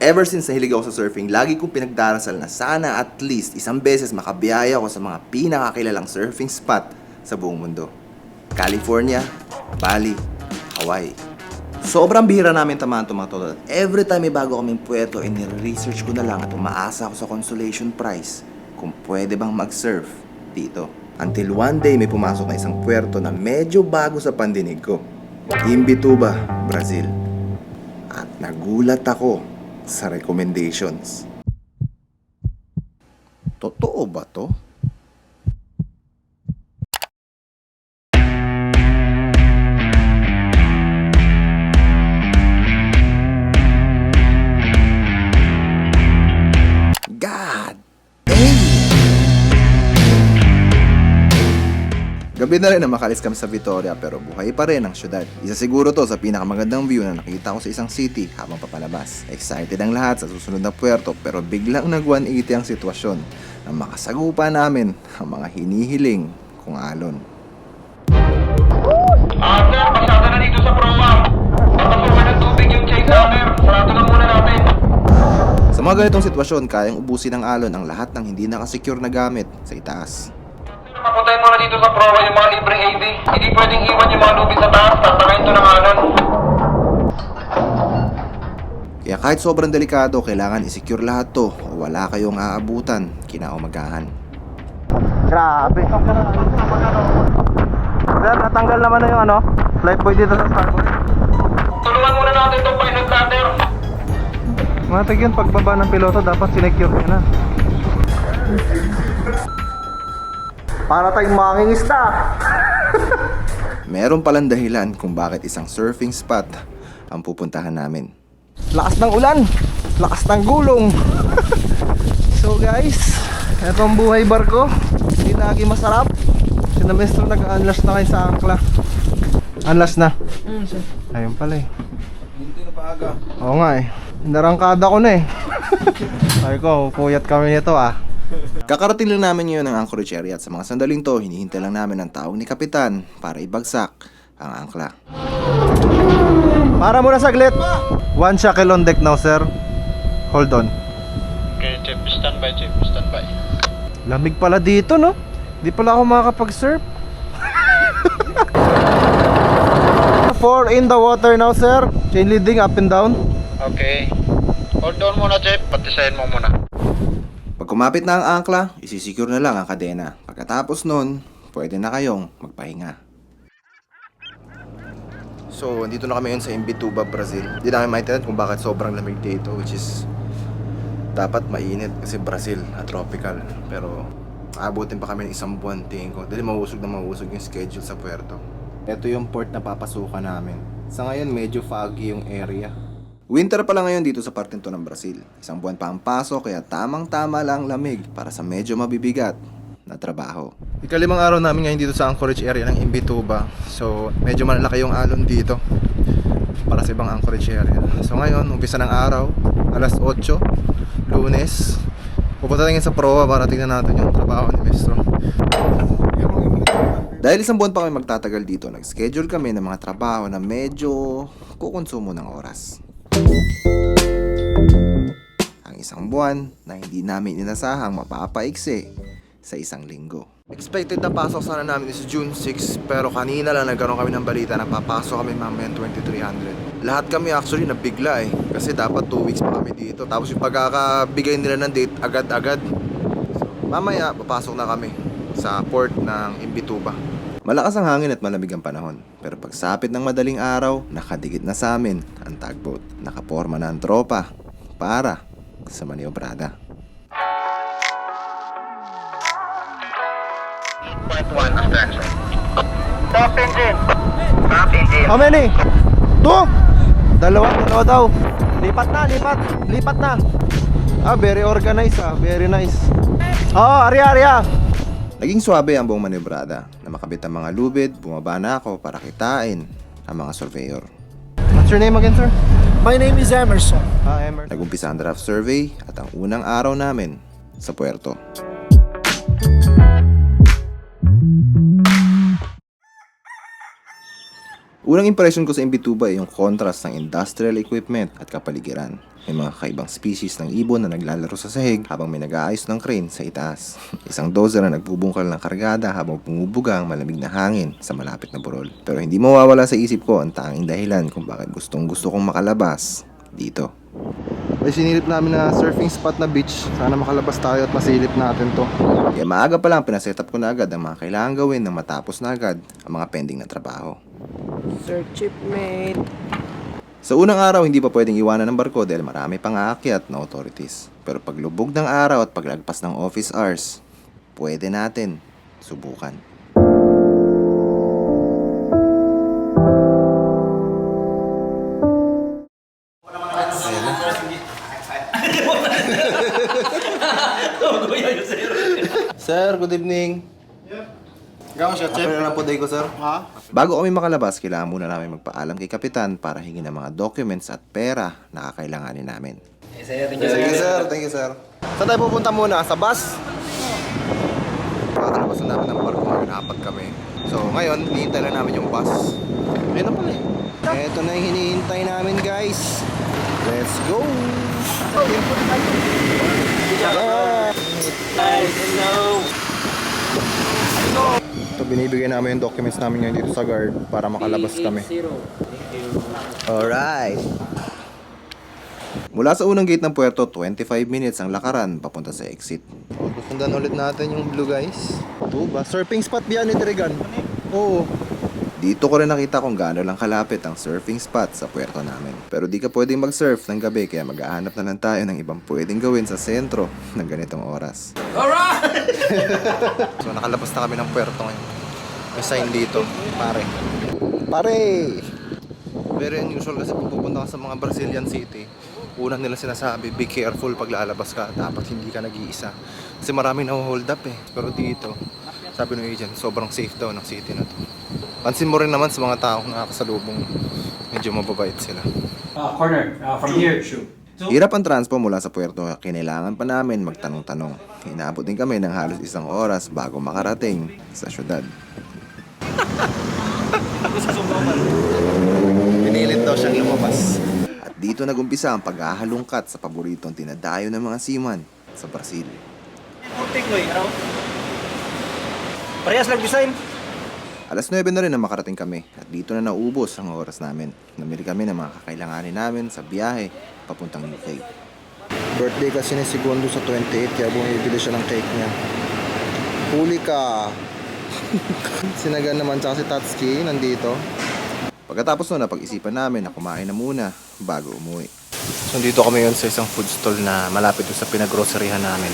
Ever since nahilig ako sa surfing, lagi kong pinagdarasal na sana at least isang beses makabiyaya ako sa mga pinakakilalang surfing spot sa buong mundo. California, Bali, Hawaii. Sobrang bihira namin tamahan tumatol at every time may bago kaming puerto, research ko na lang at umaasa ako sa consolation prize kung pwede bang mag-surf dito. Until one day may pumasok na isang puerto na medyo bago sa pandinig ko. Imbituba, Brazil. At nagulat ako sa recommendations. Totoo ba to? God dang! Gabi na rin na makalis kami sa Victoria pero buhay pa rin ang syudad. Isa siguro to sa pinakamagandang view na nakita ko sa isang city habang papalabas. Excited ang lahat sa susunod na puerto pero biglang nag-180 ang sitwasyon na makasagupa namin ang mga hinihiling kong alon. Sir, pasada na dito sa Proma. Papasukan ng tubig yung chase hammer. Sarado na muna natin. Sa mga ganitong sitwasyon, kayang ubusin ng alon ang lahat ng hindi nakasecure na gamit sa itaas. Papuntahin muna dito sa Proma yung mga libreng AV. Hindi pwedeng iwan yung mga lubid sa taas. Tatakayin to ng alon. Kaya kahit sobrang delikado, kailangan isecure lahat to o wala kayong aabutan kinaumagahan. Grabe. Sir, natanggal naman na yung life buoy dito sa starboard. Tulungan muna natin itong pilot ladder. Matig yun, pagbaba ng piloto dapat sinecure nyo na. Para tayong mangingista. Meron palang dahilan kung bakit isang surfing spot ang pupuntahan namin. Lakas ng ulan, lakas ng gulong. So guys, eto ang buhay barko. Hindi lagi masarap. Si Namestro nag-unlash na kayo sa angkla. Unlash na? Sir. Ayun pala eh. Hindi na paaga. Oo nga eh. Narangkada ko na eh. Sabi ko, puyat kami nito ah. Kakarating lang namin ngayon ng Anchorage area at sa mga sandaling to, hinihintay lang namin ang tawag ni Kapitan para ibagsak ang angkla. Para muna saglit. One shackle on deck now, sir. Hold on. Okay, Chip. Standby, Chip. Standby. Lamig pala dito, no? Di pala ako makakapag-surf. 4 in the water now, sir. Chain leading up and down. Okay. Hold on muna, Chip. Patisayin mo muna. Pag kumapit na ang angkla, isisecure na lang ang kadena. Pagkatapos nun, pwede na kayong magpahinga. So, andito na kami ngayon sa Imbituba, Brazil. Hindi namin maintindihan kung bakit sobrang lamig dito, which is dapat mainit kasi Brazil at tropical. Pero aabutin pa kami ng isang buwan, tingin ko. Dahil mauusog yung schedule sa puerto. Ito yung port na papasukan namin. Sa ngayon, medyo foggy yung area. Winter pala ngayon dito sa parteng to ng Brazil. Isang buwan pa ang pasok kaya tamang-tama lang lamig para sa medyo mabibigat na trabaho. Ikalimang araw namin ngayon dito sa Anchorage area ng Imbituba. So, medyo malalaki yung alon dito para sa ibang Anchorage area. So, ngayon, umpisa ng araw, alas 8, Lunes. Pupunta tingin sa proa para tingnan natin yung trabaho ni Mestro. Dahil isang buwan pa kami magtatagal dito, nag-schedule kami ng mga trabaho na medyo kukonsumo ng oras. Ang isang buwan na hindi namin inasahang mapapaiksi sa isang linggo. Expected na pasok sana namin is June 6 pero kanina lang nagkaroon kami ng balita na papasok kami mamaya 2300. Lahat kami actually nabigla kasi dapat 2 weeks pa kami dito. Tapos yung pagkakabigay nila ng date agad-agad. So, mamaya papasok na kami sa port ng Imbituba. Malakas ang hangin at malamig ang panahon. Pero pagsapit ng madaling araw, nakadikit na sa amin ang tugboat. Nakaporma na ang tropa para sa maniobrada. Stop engine. Stop engine. How many? 2? Dalawa daw. Lipat na. Very organized very nice. Arya. Naging swabe ang buong maniobrada na makabit ang mga lubid, bumaba na ako para kitain ang mga surveyor. What's your name again, sir? My name is Emerson. Emerson. Nagumpisa ang draft survey at ang unang araw namin sa puerto. Unang impression ko sa Imbituba ay yung contrast ng industrial equipment at kapaligiran. May mga kakaibang species ng ibon na naglalaro sa sahig habang may nag-aayos ng crane sa itaas. Isang dozer na nagbubungkal ng kargada habang bumubuga ang malamig na hangin sa malapit na burol. Pero hindi mawawala sa isip ko ang tanging dahilan kung bakit gustong gusto kong makalabas dito. May sinilip namin na surfing spot na beach. Sana makalabas tayo at masilip natin to. Kaya maaga pa lang pinaset up ko na agad ang mga kailangan gawin nang matapos na agad ang mga pending na trabaho. Sir Chipmate. Sa unang araw, hindi pa pwedeng iwanan ng barko dahil marami pang aakyat na authorities. Pero paglubog ng araw at paglagpas ng office hours, pwede natin subukan. Sir, good evening. Gawin siya, Pero na po day ko, sir. Ha? Bago kami makalabas, kailangan muna namin magpaalam kay Kapitan para hingin ang mga documents at pera na kakailanganin namin. Sige, sir. Thank you, sir. Saan tayo pupunta muna? Sa bus? Kakalabas na namin ng barko ngayon, apat kami. So ngayon, hinihintay lang namin yung bus. Ayun na pala eh. Eto na yung hinihintay namin, guys. Let's go! Ito, binibigay namin yung documents namin ngayon dito sa guard para makalabas kami. Alright! Mula sa unang gate ng puerto, 25 minutes ang lakaran papunta sa exit. Sundan ulit natin yung blue guys. Ito ba? Surfing spot biyan ni Trigan. Oo. Dito ko rin nakita kung gaano lang kalapit ang surfing spot sa puerto namin. Pero di ka pwedeng mag-surf ng gabi kaya maghahanap na lang tayo ng ibang pwedeng gawin sa sentro ng ganitong oras. So nakalabas na kami ng puerto ngayon. May sign dito. Pare. Pare! Very unusual kasi pag pupunta ka sa mga Brazilian city, unang nila sinasabi, be careful pag lalabas ka. Dapat hindi ka nag-iisa. Kasi marami na hold up eh. Pero dito, sabi ng agent, sobrang safe daw ng city na to. Pansin mo rin naman sa mga taong nakakasalubong, medyo mababait sila. Corner, from here, shoot. Hirap ang transpo mula sa puerto kaya kinailangan pa namin magtanong-tanong. Inaabot din kami ng halos 1 oras bago makarating sa syudad. Pinilit daw siyang lumabas. At dito nagumpisa ang paghahalungkat sa paboritong tinadayo ng mga seaman sa Brazil. Parehas lang design. Alas 9 na rin na makarating kami at dito na naubos ang oras namin. Namili kami ng mga kakailanganin namin sa biyahe papuntang UK. Birthday kasi ni Segundo sa 28 kaya bumibili siya ng cake niya. Huli ka! Sinagan naman tsaka si Tatsuki nandito. Pagkatapos nun, napag-isipan namin na kumain na muna bago umuwi. So dito kami yun sa isang food stall na malapit doon sa pinag-groceryhan namin.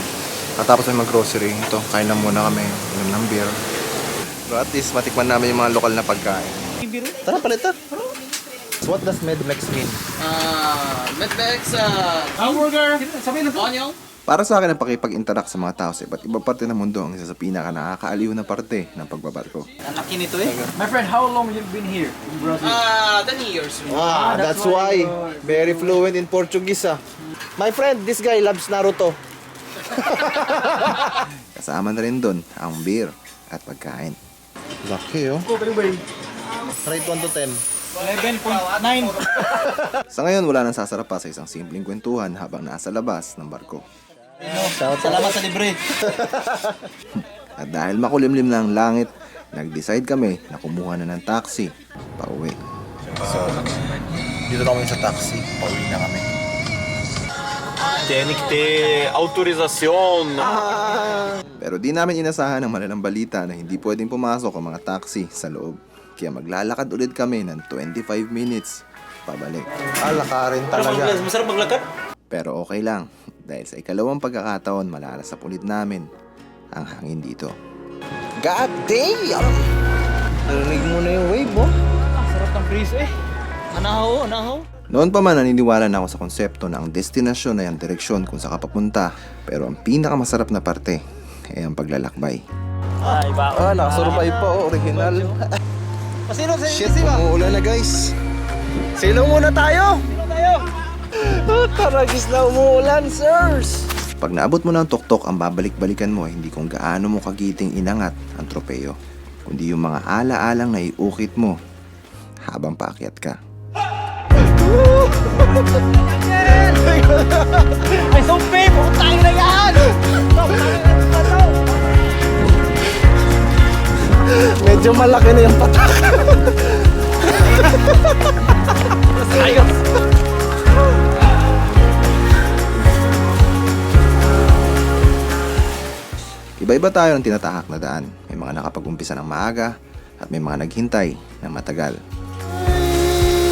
Tapos ay mag-grocery, ito, kain na muna kami, inom ng beer. Pero at least matikman namin yung mga lokal na pagkain. Tara, palita! So what does Medmex mean? Medbex, Hamburger! Sabi na onion. Para sa akin ang pakipag-interact sa mga tao sa iba't ibang parte ng mundo ang isa sa pinaka nakakaaliw na parte ng pagbabarko. Ang laki nito eh. My friend, how long you've been here in Brazil? 10 years. Ah, that's why. Very fluent in Portuguese ah. My friend, this guy loves Naruto. Kasama na rin doon ang beer at pagkain. Laki oh. Rate 1 to 10. 11.9. Sa ngayon, wala nang sasarap pa sa isang simpleng kwentuhan habang nasa labas ng barko. Salamat sa libre. At dahil makulimlim na ang langit, nag-decide kami na kumuha na ng taxi pauwi. So, dito na kami sa taxi. Pauwi na kami. Tem que ter autorização. Pero di namin inasahan ang malalang balita na hindi pwedeng pumasok ang mga taxi sa loob. Kaya maglalakad ulit kami ng 25 minutes pabalik. Lakarin talaga. Masarap maglakad? Pero okay lang dahil sa ikalawang pagkakataon malalasap ulit namin ang hangin dito. God damn! Narinig mo na yung wave oh. Sarap ng breeze eh. Anahaw. Noon pa man naniniwala na ako sa konsepto na ang destinasyon ay ang direksyon kung saan ka papunta. Pero ang pinakamasarap na parte ay ang paglalakbay. Nakasurvive pa oh. Original. Pasino sa Shit, umuulan na guys. Silaw muna tayo! Taragis na umuulan, sirs! Pag naabot mo ng tuktok, ang babalik-balikan mo ay hindi kung gaano mo kagiting inangat ang tropeyo, kundi yung mga ala-alang na iukit mo habang paakyat ka. May sumpi! Putang na yan! Medyo malaki na yung patak. Ayos! Iba-iba tayo ng tinatahak na daan. May mga nakapag-umpisa ng maaga at may mga naghintay ng matagal.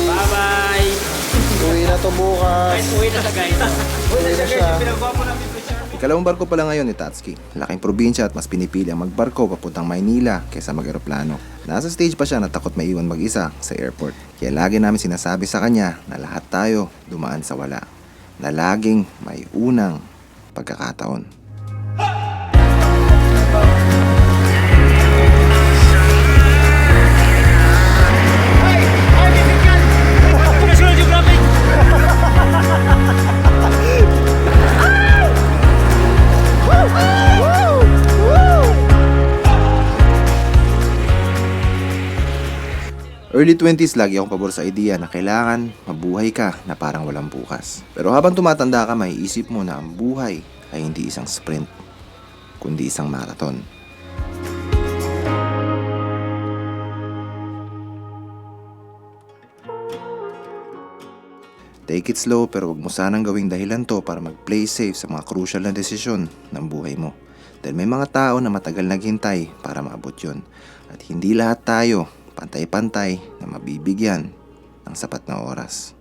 Bye-bye! Uwi na to bukas. Uwi na sa guys. Uwi na siya. Pinagwapo namin po siya. Ikalawang barko pa lang ngayon ni Tatsuki. Laking probinsya at mas pinipili ang magbarko papuntang Maynila kaysa mag-eroplano. Nasa stage pa siya na takot maiwan mag-isa sa airport. Kaya lagi namin sinasabi sa kanya na lahat tayo dumaan sa wala. Na laging may unang pagkakataon. National Geographic! Early 20s lagi akong pabor sa idea na kailangan mabuhay ka na parang walang bukas. Pero habang tumatanda ka, maiisip mo na ang buhay ay hindi isang sprint, kundi isang marathon. Take it slow pero wag mo sanang gawing dahilan to para mag-play safe sa mga crucial na desisyon ng buhay mo. Dahil may mga tao na matagal naghintay para maabot yun. At hindi lahat tayo pantay-pantay na mabibigyan ng sapat na oras.